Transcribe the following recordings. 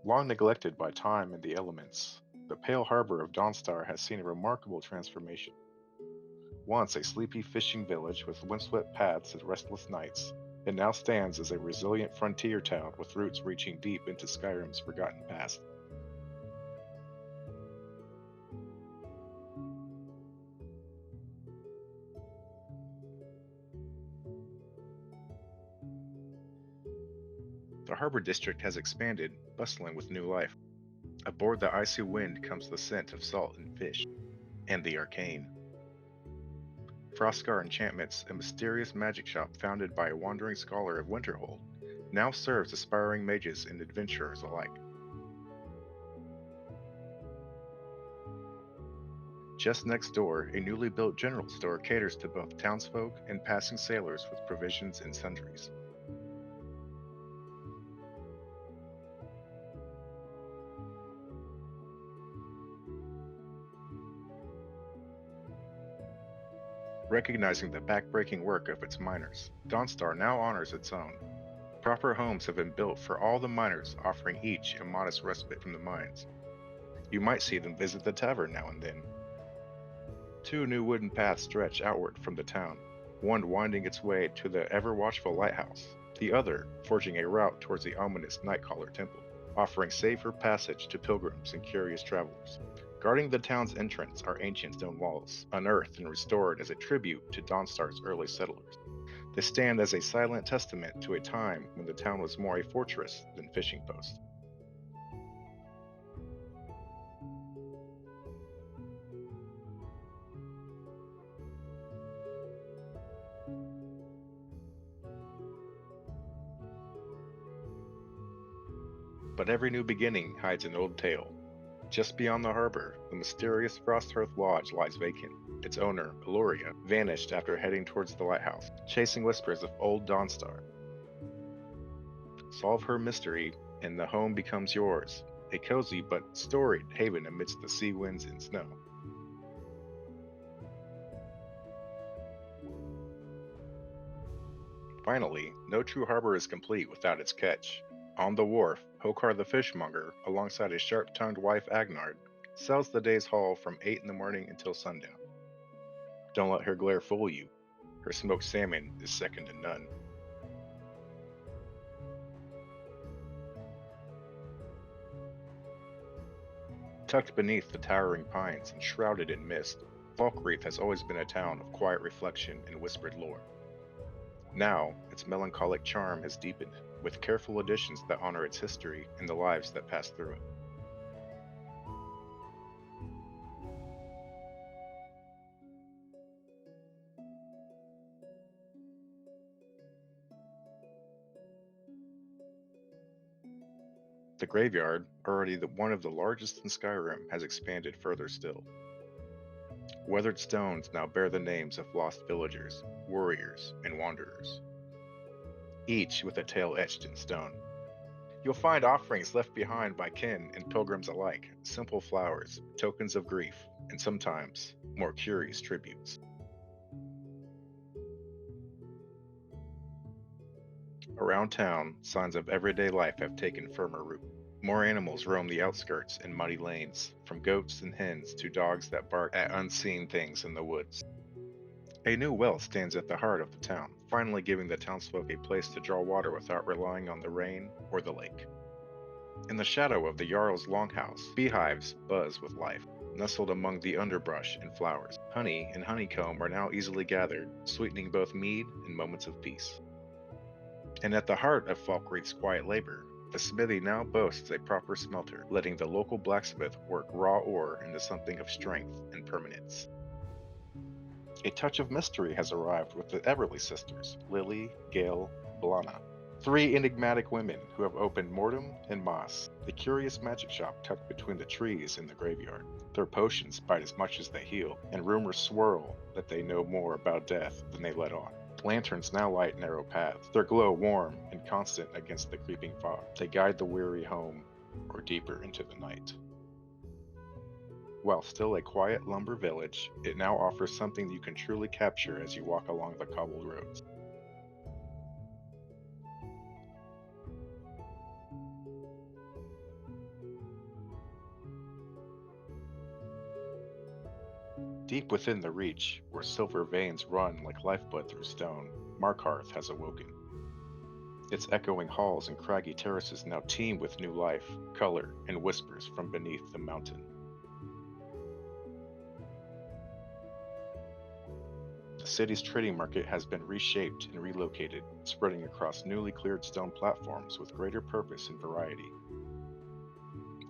Long neglected by time and the elements, the pale harbor of Dawnstar has seen a remarkable transformation. Once a sleepy fishing village with windswept paths and restless nights, it now stands as a resilient frontier town with roots reaching deep into Skyrim's forgotten past. The harbor district has expanded, bustling with new life. Aboard the icy wind comes the scent of salt and fish, and the arcane. Froscar Enchantments, a mysterious magic shop founded by a wandering scholar of Winterhold, now serves aspiring mages and adventurers alike. Just next door, a newly built general store caters to both townsfolk and passing sailors with provisions and sundries. Recognizing the backbreaking work of its miners, Dawnstar now honors its own. Proper homes have been built for all the miners, offering each a modest respite from the mines. You might see them visit the tavern now and then. Two new wooden paths stretch outward from the town, one winding its way to the ever-watchful lighthouse, the other forging a route towards the ominous Nightcaller Temple, offering safer passage to pilgrims and curious travelers. Guarding the town's entrance are ancient stone walls, unearthed and restored as a tribute to Dawnstar's early settlers. They stand as a silent testament to a time when the town was more a fortress than fishing post. But every new beginning hides an old tale. Just beyond the harbor, the mysterious Frosthearth Lodge lies vacant. Its owner, Eloria, vanished after heading towards the lighthouse, chasing whispers of old Dawnstar. Solve her mystery, and the home becomes yours, a cozy but storied haven amidst the sea winds and snow. Finally, no true harbor is complete without its catch. On the wharf, Hokar the fishmonger, alongside his sharp-tongued wife Agnard, sells the day's haul from 8 in the morning until sundown. Don't let her glare fool you. Her smoked salmon is second to none. Tucked beneath the towering pines and shrouded in mist, Falkreath has always been a town of quiet reflection and whispered lore. Now, its melancholic charm has deepened, with careful additions that honor its history and the lives that passed through it. The graveyard, already one of the largest in Skyrim, has expanded further still. Weathered stones now bear the names of lost villagers, warriors, and wanderers, each with a tale etched in stone. You'll find offerings left behind by kin and pilgrims alike, simple flowers, tokens of grief, and sometimes more curious tributes. Around town, signs of everyday life have taken firmer root. More animals roam the outskirts and muddy lanes, from goats and hens to dogs that bark at unseen things in the woods. A new well stands at the heart of the town, finally giving the townsfolk a place to draw water without relying on the rain or the lake. In the shadow of the Jarl's longhouse, beehives buzz with life, nestled among the underbrush and flowers. Honey and honeycomb are now easily gathered, sweetening both mead and moments of peace. And at the heart of Falkreath's quiet labor, the smithy now boasts a proper smelter, letting the local blacksmith work raw ore into something of strength and permanence. A touch of mystery has arrived with the Everly sisters, Lily, Gale, Blana. Three enigmatic women who have opened Mortem and Moss, a curious magic shop tucked between the trees in the graveyard. Their potions bite as much as they heal, and rumors swirl that they know more about death than they let on. Lanterns now light narrow paths, their glow warm and constant against the creeping fog. They guide the weary home or deeper into the night. While still a quiet lumber village, it now offers something you can truly capture as you walk along the cobbled roads. Deep within the Reach, where silver veins run like lifeblood through stone, Markarth has awoken. Its echoing halls and craggy terraces now teem with new life, color, and whispers from beneath the mountain. The city's trading market has been reshaped and relocated, spreading across newly cleared stone platforms with greater purpose and variety.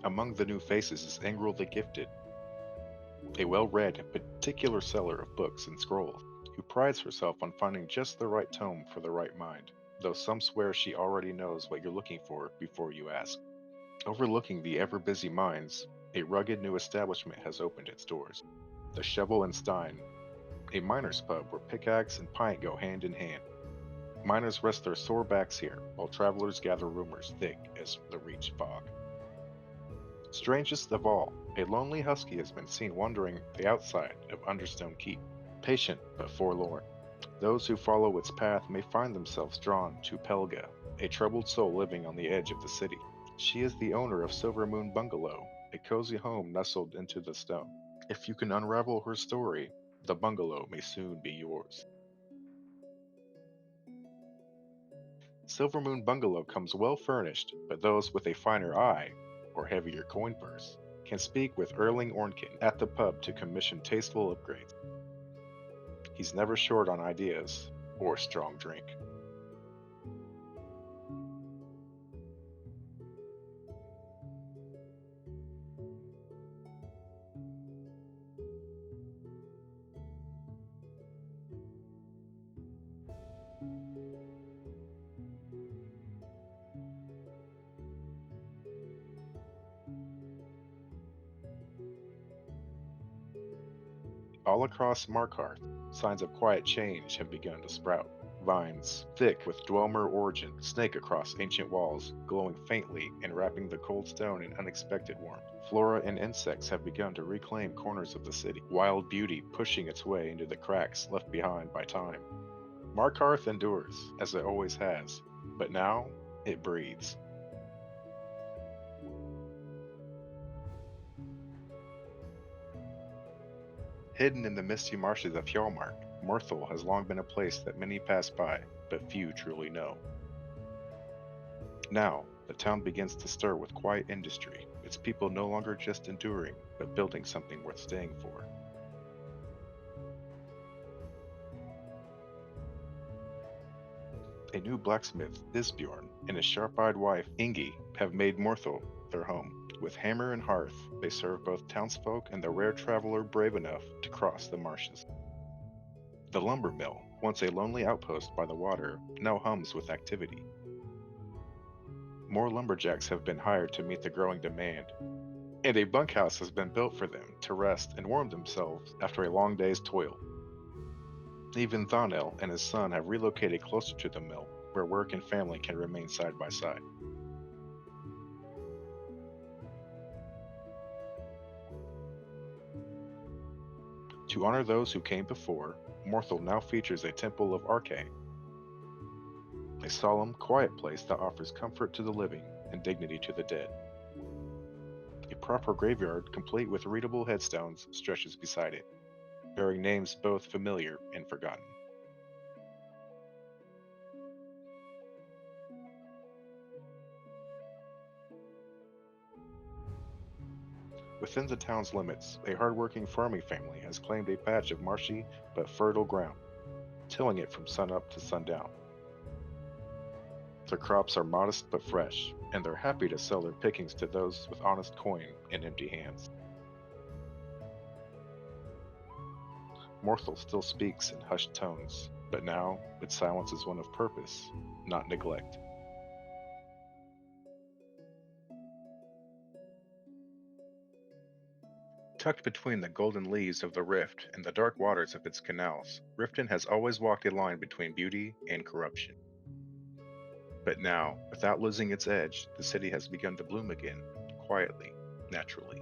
Among the new faces is Engrel the Gifted, a well-read and particular seller of books and scrolls, who prides herself on finding just the right tome for the right mind, though some swear she already knows what you're looking for before you ask. Overlooking the ever-busy mines, a rugged new establishment has opened its doors. The Shovel and Stein, a miner's pub where pickaxe and pint go hand in hand. Miners rest their sore backs here, while travelers gather rumors thick as the Reach fog. Strangest of all, a lonely husky has been seen wandering the outside of Understone Keep, patient but forlorn. Those who follow its path may find themselves drawn to Pelga, a troubled soul living on the edge of the city. She is the owner of Silver Moon Bungalow, a cozy home nestled into the stone. If you can unravel her story, the bungalow may soon be yours. Silver Moon Bungalow comes well furnished, but those with a finer eye, or heavier coin purse, can speak with Erling Ornkin at the pub to commission tasteful upgrades. He's never short on ideas or strong drink. All across Markarth, signs of quiet change have begun to sprout. Vines, thick with Dwemer origin, snake across ancient walls, glowing faintly and wrapping the cold stone in unexpected warmth. Flora and insects have begun to reclaim corners of the city, wild beauty pushing its way into the cracks left behind by time. Markarth endures, as it always has, but now it breathes. Hidden in the misty marshes of Hjalmark, Morthal has long been a place that many pass by, but few truly know. Now, the town begins to stir with quiet industry, its people no longer just enduring, but building something worth staying for. A new blacksmith, Isbjorn, and his sharp-eyed wife, Ingi, have made Morthal their home. With hammer and hearth, they serve both townsfolk and the rare traveler brave enough to cross the marshes. The lumber mill, once a lonely outpost by the water, now hums with activity. More lumberjacks have been hired to meet the growing demand, and a bunkhouse has been built for them to rest and warm themselves after a long day's toil. Even Thonel and his son have relocated closer to the mill, where work and family can remain side by side. To honor those who came before, Morthal now features a temple of Arche, a solemn, quiet place that offers comfort to the living and dignity to the dead. A proper graveyard, complete with readable headstones, stretches beside it, bearing names both familiar and forgotten. Within the town's limits, a hard-working farming family has claimed a patch of marshy but fertile ground, tilling it from sunup to sundown. Their crops are modest but fresh, and they're happy to sell their pickings to those with honest coin and empty hands. Morthal still speaks in hushed tones, but now its silence is one of purpose, not neglect. Tucked between the golden leaves of the rift and the dark waters of its canals, Riften has always walked a line between beauty and corruption. But now, without losing its edge, the city has begun to bloom again, quietly, naturally.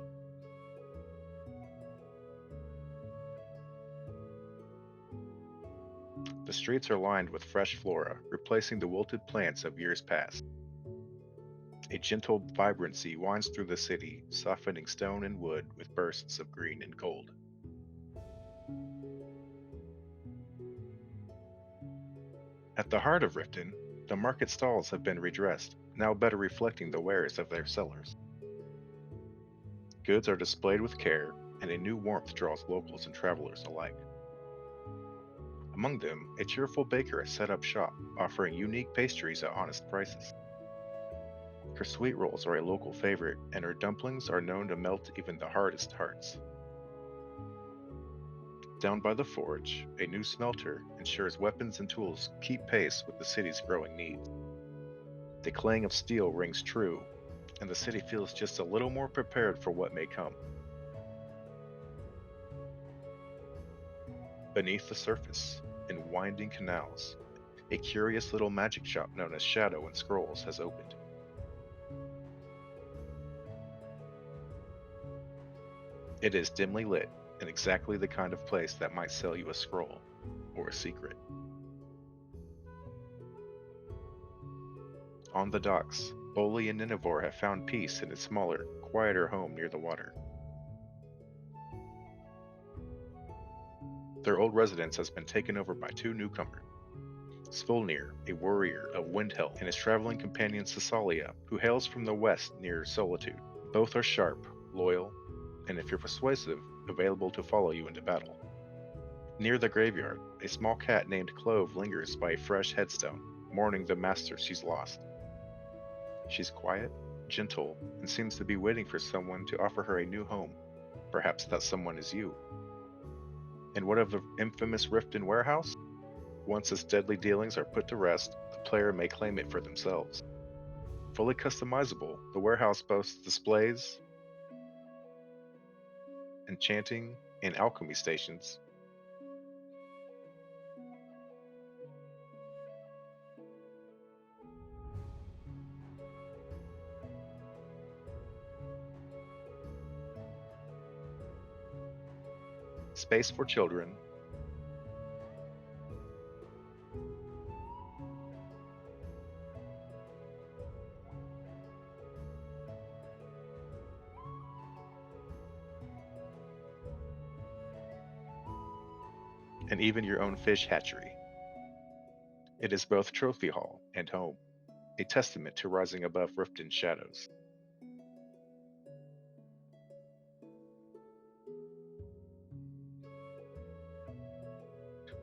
The streets are lined with fresh flora, replacing the wilted plants of years past. A gentle vibrancy winds through the city, softening stone and wood with bursts of green and gold. At the heart of Riften, the market stalls have been redressed, now better reflecting the wares of their sellers. Goods are displayed with care, and a new warmth draws locals and travelers alike. Among them, a cheerful baker has set up shop, offering unique pastries at honest prices. Her sweet rolls are a local favorite, and her dumplings are known to melt even the hardest hearts. Down by the forge, a new smelter ensures weapons and tools keep pace with the city's growing needs. The clang of steel rings true, and the city feels just a little more prepared for what may come. Beneath the surface, in winding canals, a curious little magic shop known as Shadow and Scrolls has opened. It is dimly lit, and exactly the kind of place that might sell you a scroll or a secret. On the docks, Bolli and Nineveh have found peace in a smaller, quieter home near the water. Their old residence has been taken over by two newcomers. Svolnir, a warrior of Windhelm, and his traveling companion Cesalia, who hails from the west near Solitude. Both are sharp, loyal, and if you're persuasive, available to follow you into battle. Near the graveyard, a small cat named Clove lingers by a fresh headstone, mourning the master she's lost. She's quiet, gentle, and seems to be waiting for someone to offer her a new home. Perhaps that someone is you. And what of the infamous Riften warehouse? Once its deadly dealings are put to rest, the player may claim it for themselves. Fully customizable, the warehouse boasts displays, enchanting, and alchemy stations. Space for children, and even your own fish hatchery. It is both trophy hall and home, a testament to rising above Riften's shadows.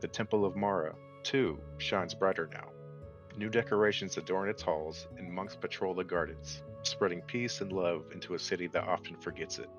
The Temple of Mara, too, shines brighter now. New decorations adorn its halls, and monks patrol the gardens, spreading peace and love into a city that often forgets it.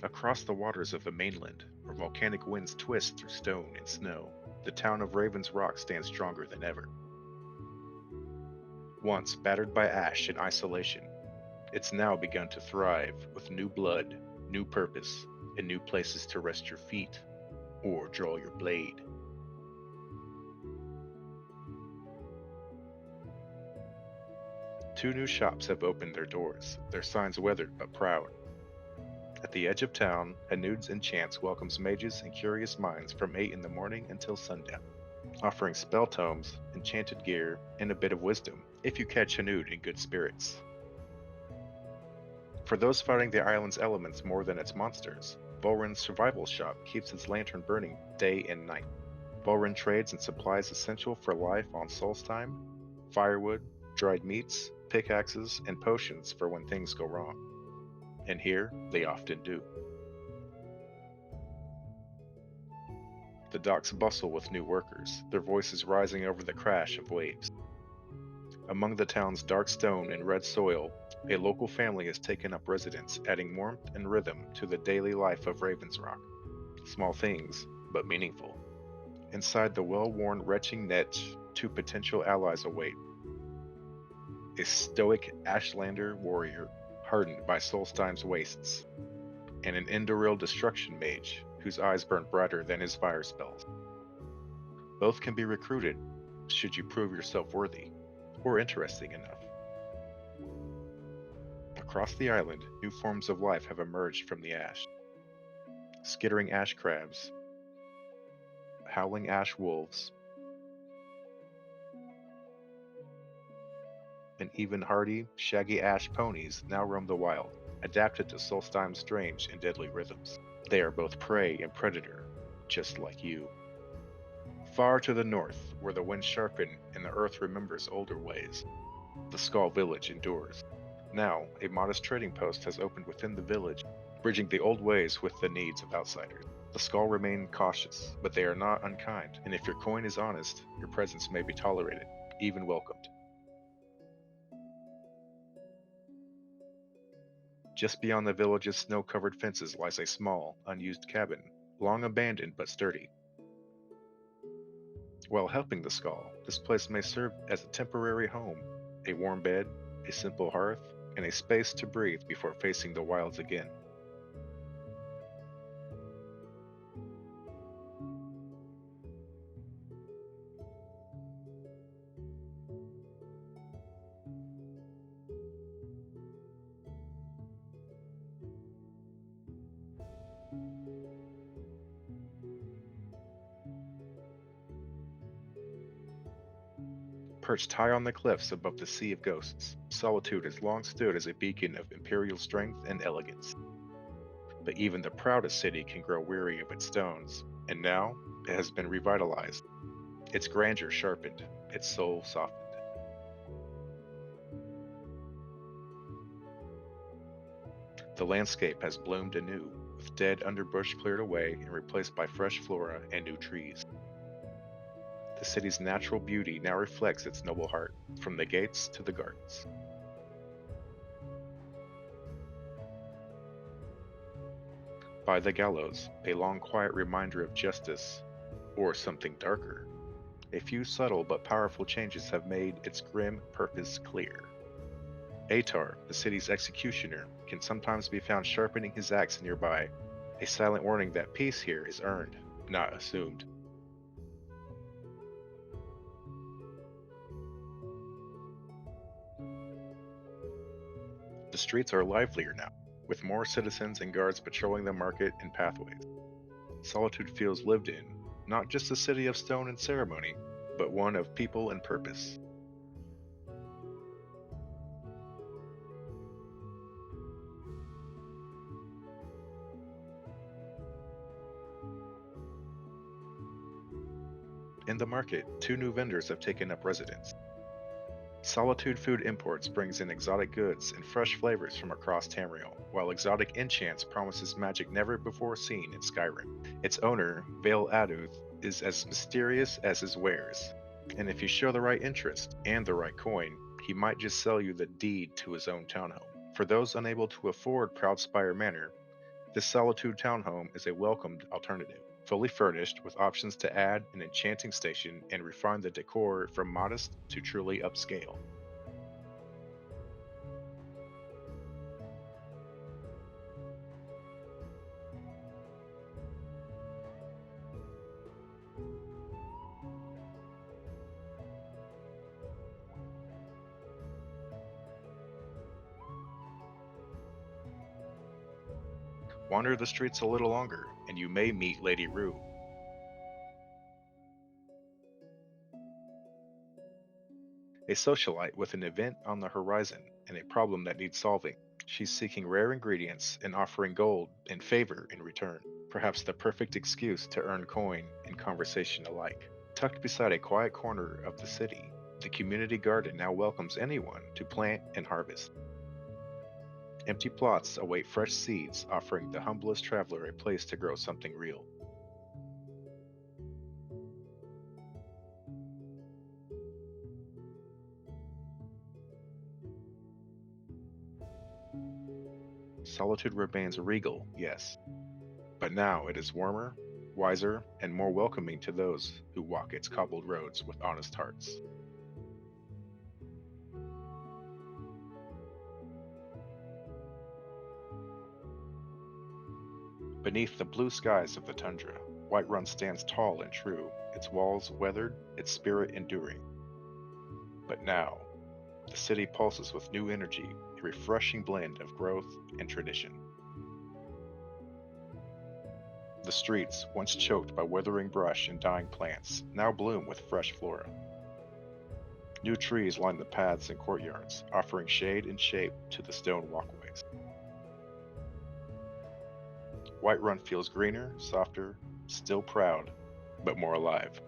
Across the waters of the mainland, where volcanic winds twist through stone and snow, the town of Raven's Rock stands stronger than ever. Once battered by ash and isolation, it's now begun to thrive with new blood, new purpose, and new places to rest your feet or draw your blade. Two new shops have opened their doors, their signs weathered but proud. At the edge of town, Hanud's Enchants welcomes mages and curious minds from 8 in the morning until sundown, offering spell tomes, enchanted gear, and a bit of wisdom if you catch Hanud in good spirits. For those fighting the island's elements more than its monsters, Volryn's survival shop keeps its lantern burning day and night. Volryn trades and supplies essential for life on Solstheim: firewood, dried meats, pickaxes, and potions for when things go wrong. And here, they often do. The docks bustle with new workers, their voices rising over the crash of waves. Among the town's dark stone and red soil, a local family has taken up residence, adding warmth and rhythm to the daily life of Ravensrock. Small things, but meaningful. Inside the well-worn retching niche, two potential allies await. A stoic Ashlander warrior, hardened by Solstheim's wastes, and an Endoril destruction mage, whose eyes burn brighter than his fire spells. Both can be recruited, should you prove yourself worthy, or interesting enough. Across the island, new forms of life have emerged from the ash. Skittering ash crabs, howling ash wolves, and even hardy, shaggy ash ponies now roam the wild, adapted to Solstime's strange and deadly rhythms. They are both prey and predator, just like you. Far to the north, where the winds sharpen and the earth remembers older ways, the Skull Village endures. Now, a modest trading post has opened within the village, bridging the old ways with the needs of outsiders. The Skull remain cautious, but they are not unkind, and if your coin is honest, your presence may be tolerated, even welcomed. Just beyond the village's snow-covered fences lies a small, unused cabin, long abandoned but sturdy. While helping the Skull, this place may serve as a temporary home, a warm bed, a simple hearth, and a space to breathe before facing the wilds again. Perched high on the cliffs above the Sea of Ghosts, Solitude has long stood as a beacon of imperial strength and elegance. But even the proudest city can grow weary of its stones, and now it has been revitalized, its grandeur sharpened, its soul softened. The landscape has bloomed anew, with dead underbrush cleared away and replaced by fresh flora and new trees. The city's natural beauty now reflects its noble heart, from the gates to the gardens. By the gallows, a long quiet reminder of justice, or something darker. A few subtle but powerful changes have made its grim purpose clear. Atar, the city's executioner, can sometimes be found sharpening his axe nearby, a silent warning that peace here is earned, not assumed. The streets are livelier now, with more citizens and guards patrolling the market and pathways. Solitude feels lived in, not just a city of stone and ceremony, but one of people and purpose. In the market, 2 new vendors have taken up residence. Solitude Food Imports brings in exotic goods and fresh flavors from across Tamriel, while Exotic Enchants promises magic never before seen in Skyrim. Its owner, Vale Aduth, is as mysterious as his wares, and if you show the right interest and the right coin, he might just sell you the deed to his own townhome. For those unable to afford Proudspire Manor, this Solitude townhome is a welcomed alternative. Fully furnished with options to add an enchanting station and refine the decor from modest to truly upscale. Wander the streets a little longer, and you may meet Lady Rue. A socialite with an event on the horizon and a problem that needs solving. She's seeking rare ingredients and offering gold and favor in return. Perhaps the perfect excuse to earn coin and conversation alike. Tucked beside a quiet corner of the city, the community garden now welcomes anyone to plant and harvest. Empty plots await fresh seeds, offering the humblest traveler a place to grow something real. Solitude remains regal, yes, but now it is warmer, wiser, and more welcoming to those who walk its cobbled roads with honest hearts. Beneath the blue skies of the tundra, Whiterun stands tall and true, its walls weathered, its spirit enduring. But now, the city pulses with new energy, a refreshing blend of growth and tradition. The streets, once choked by withering brush and dying plants, now bloom with fresh flora. New trees line the paths and courtyards, offering shade and shape to the stone walkways. Whiterun feels greener, softer, still proud, but more alive.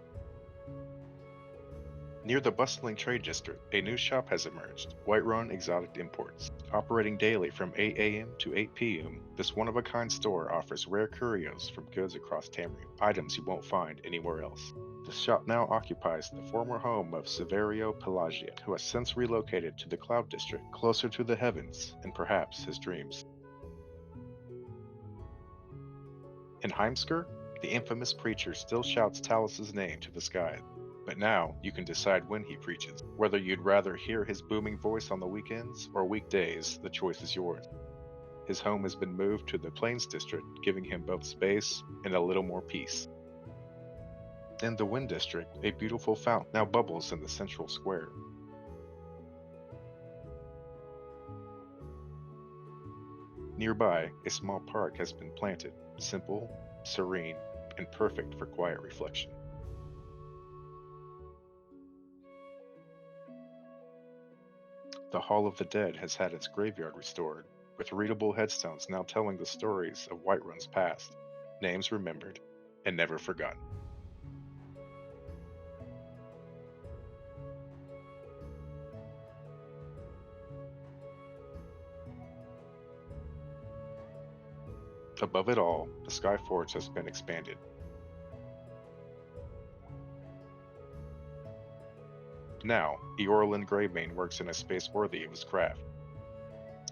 Near the bustling trade district, a new shop has emerged, Whiterun Exotic Imports. Operating daily from 8 a.m. to 8 p.m., this one-of-a-kind store offers rare curios from goods across Tamriel, items you won't find anywhere else. The shop now occupies the former home of Severio Pelagia, who has since relocated to the Cloud District, closer to the heavens and perhaps his dreams. In Heimskr, the infamous preacher still shouts Talus's name to the skies. But now, you can decide when he preaches. Whether you'd rather hear his booming voice on the weekends or weekdays, the choice is yours. His home has been moved to the Plains District, giving him both space and a little more peace. In the Wind District, a beautiful fountain now bubbles in the central square. Nearby, a small park has been planted, simple, serene, and perfect for quiet reflection. The Hall of the Dead has had its graveyard restored, with readable headstones now telling the stories of Whiterun's past, names remembered and never forgotten. Above it all, the Skyforge has been expanded. Now, Eorlin Greymane works in a space worthy of his craft.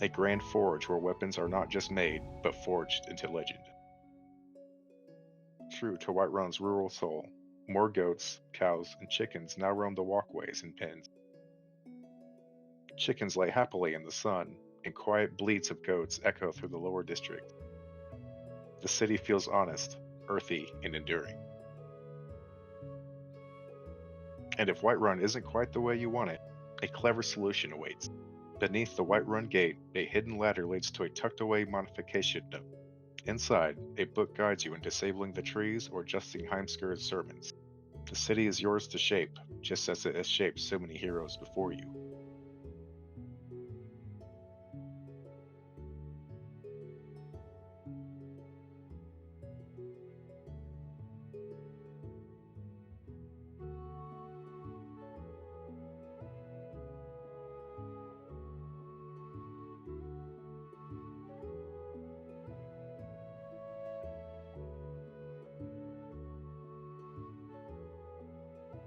A grand forge where weapons are not just made, but forged into legend. True to Whiterun's rural soul, more goats, cows, and chickens now roam the walkways and pens. Chickens lay happily in the sun, and quiet bleats of goats echo through the lower district. The city feels honest, earthy, and enduring. And if Whiterun isn't quite the way you want it, a clever solution awaits. Beneath the Whiterun gate, a hidden ladder leads to a tucked-away modification nook. Inside, a book guides you in disabling the trees or adjusting Heimskr's servants. The city is yours to shape, just as it has shaped so many heroes before you.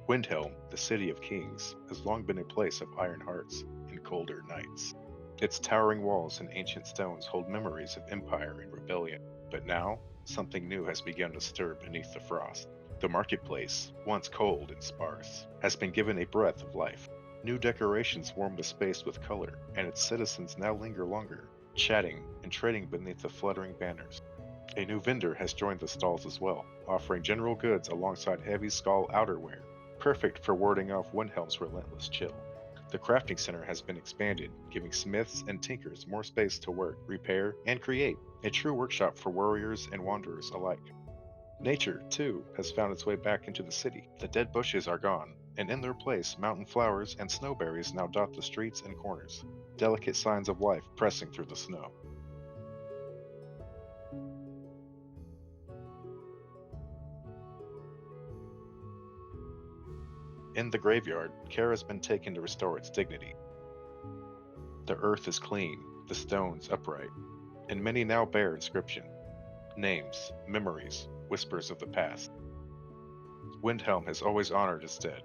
Windhelm, the city of kings, has long been a place of iron hearts and colder nights. Its towering walls and ancient stones hold memories of empire and rebellion, but now, something new has begun to stir beneath the frost. The marketplace, once cold and sparse, has been given a breath of life. New decorations warm the space with color, and its citizens now linger longer, chatting and trading beneath the fluttering banners. A new vendor has joined the stalls as well, offering general goods alongside heavy skull outerwear, perfect for warding off Windhelm's relentless chill. The crafting center has been expanded, giving smiths and tinkers more space to work, repair, and create, a true workshop for warriors and wanderers alike. Nature, too, has found its way back into the city. The dead bushes are gone, and in their place, mountain flowers and snowberries now dot the streets and corners, delicate signs of life pressing through the snow. In the graveyard, care has been taken to restore its dignity. The earth is clean, the stones upright, and many now bear inscription. Names, memories, whispers of the past. Windhelm has always honored its dead,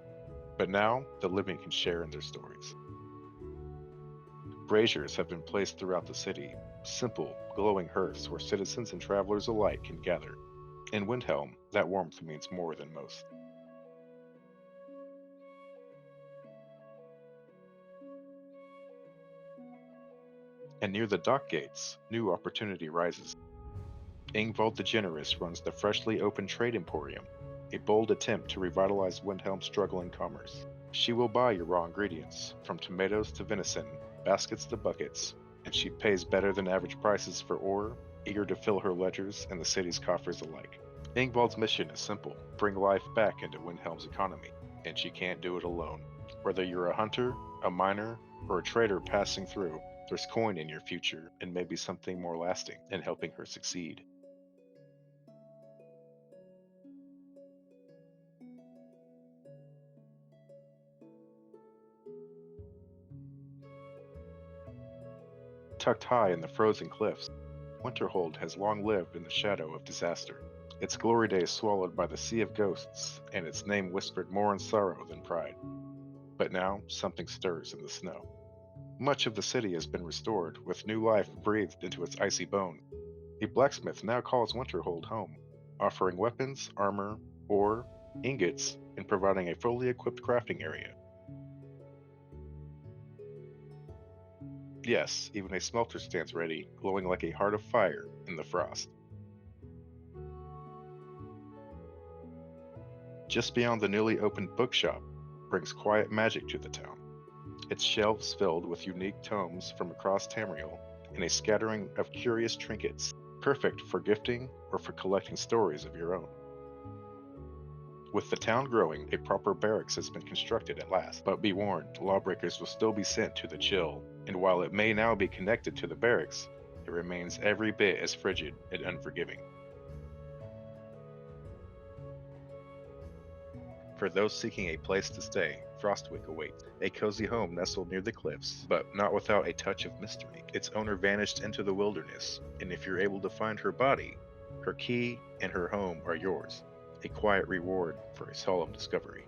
but now the living can share in their stories. Braziers have been placed throughout the city, simple, glowing hearths where citizens and travelers alike can gather. In Windhelm, that warmth means more than most. And near the dock gates, new opportunity rises. Ingvald the Generous runs the freshly opened Trade Emporium, a bold attempt to revitalize Windhelm's struggling commerce. She will buy your raw ingredients, from tomatoes to venison, baskets to buckets, and she pays better than average prices for ore, eager to fill her ledgers and the city's coffers alike. Ingvald's mission is simple: bring life back into Windhelm's economy, and she can't do it alone. Whether you're a hunter, a miner, or a trader passing through, there's coin in your future, and maybe something more lasting in helping her succeed. Tucked high in the frozen cliffs, Winterhold has long lived in the shadow of disaster. Its glory days swallowed by the sea of ghosts, and its name whispered more in sorrow than pride. But now, something stirs in the snow. Much of the city has been restored, with new life breathed into its icy bones. A blacksmith now calls Winterhold home, offering weapons, armor, ore, ingots, and providing a fully equipped crafting area. Yes, even a smelter stands ready, glowing like a heart of fire in the frost. Just beyond the newly opened bookshop brings quiet magic to the town. Its shelves filled with unique tomes from across Tamriel and a scattering of curious trinkets, perfect for gifting or for collecting stories of your own. With the town growing, a proper barracks has been constructed at last, but be warned, lawbreakers will still be sent to the Chill, and while it may now be connected to the barracks, it remains every bit as frigid and unforgiving. For those seeking a place to stay, Frostwick awaits, a cozy home nestled near the cliffs, but not without a touch of mystery. Its owner vanished into the wilderness, and if you're able to find her body, her key and her home are yours, a quiet reward for a solemn discovery.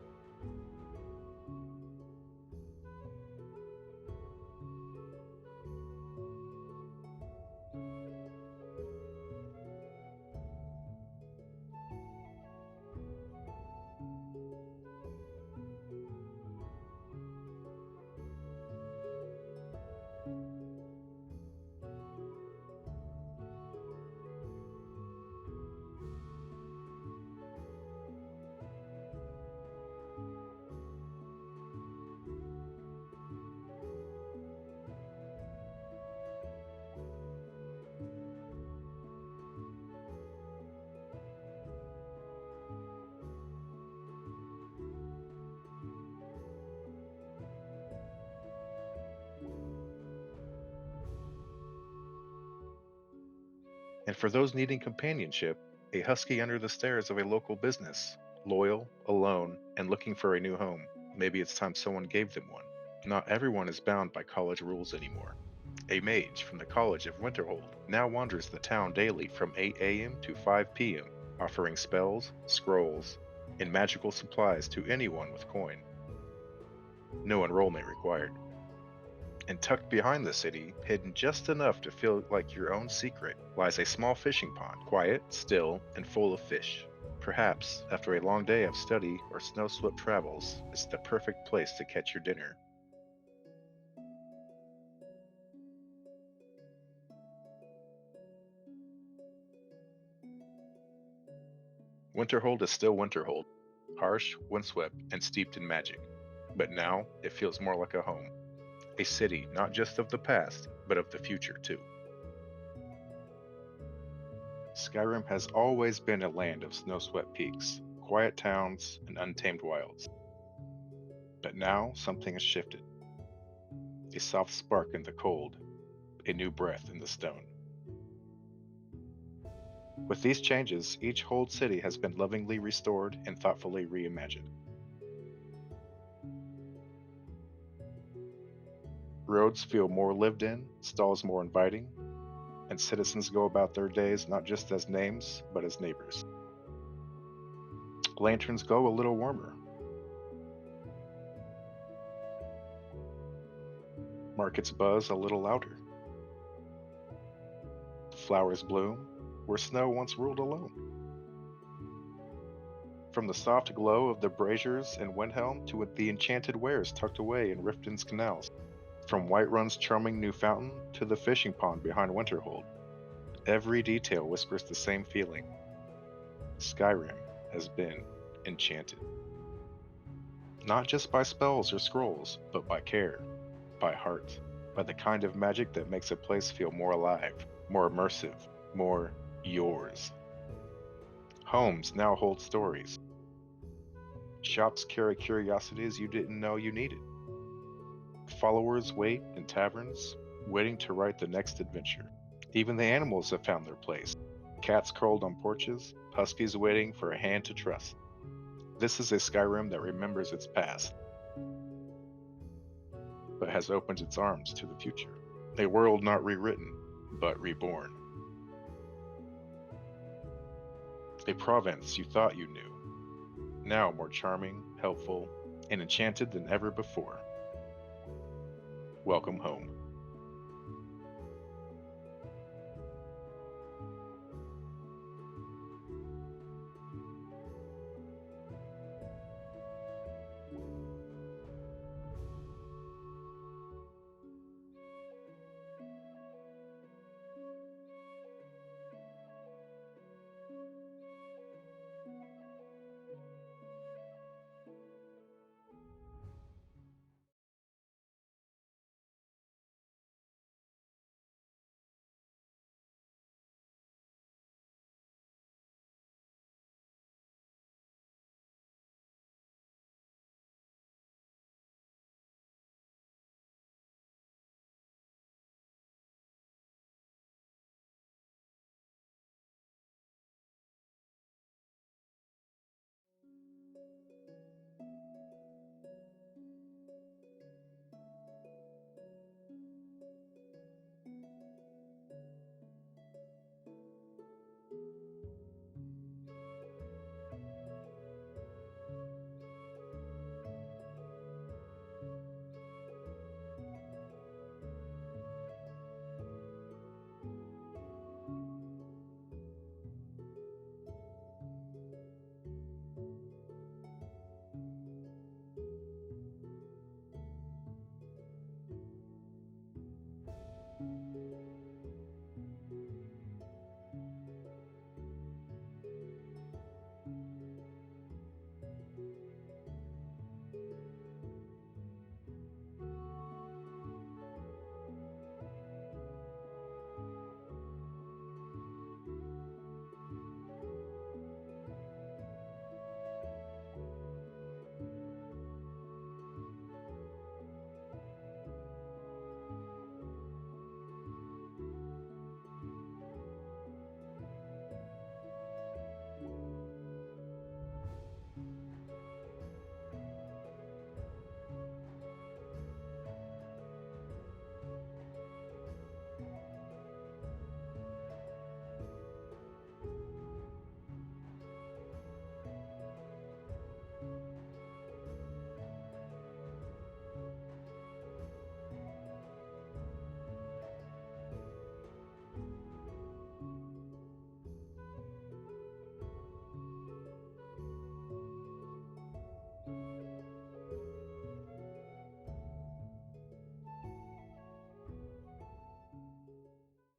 And for those needing companionship, a husky under the stairs of a local business, loyal, alone, and looking for a new home. Maybe it's time someone gave them one. Not everyone is bound by college rules anymore. A mage from the College of Winterhold now wanders the town daily from 8 a.m. to 5 p.m., offering spells, scrolls, and magical supplies to anyone with coin. No enrollment required. And tucked behind the city, hidden just enough to feel like your own secret, lies a small fishing pond, quiet, still, and full of fish. Perhaps, after a long day of study or snow-swept travels, it's the perfect place to catch your dinner. Winterhold is still Winterhold, harsh, windswept, and steeped in magic. But now, it feels more like a home. A city not just of the past, but of the future too. Skyrim has always been a land of snow-swept peaks, quiet towns, and untamed wilds. But now something has shifted. A soft spark in the cold, a new breath in the stone. With these changes, each Hold city has been lovingly restored and thoughtfully reimagined. Roads feel more lived in, stalls more inviting, and citizens go about their days not just as names, but as neighbors. Lanterns go a little warmer. Markets buzz a little louder. Flowers bloom where snow once ruled alone. From the soft glow of the braziers in Windhelm to the enchanted wares tucked away in Riften's canals. From Whiterun's charming new fountain to the fishing pond behind Winterhold, every detail whispers the same feeling. Skyrim has been enchanted. Not just by spells or scrolls, but by care, by heart, by the kind of magic that makes a place feel more alive, more immersive, more yours. Homes now hold stories. Shops carry curiosities you didn't know you needed. Followers wait in taverns, waiting to write the next adventure. Even the animals have found their place. Cats curled on porches, huskies waiting for a hand to trust. This is a Skyrim that remembers its past, but has opened its arms to the future. A world not rewritten, but reborn. A province you thought you knew, now more charming, helpful, and enchanted than ever before. Welcome home.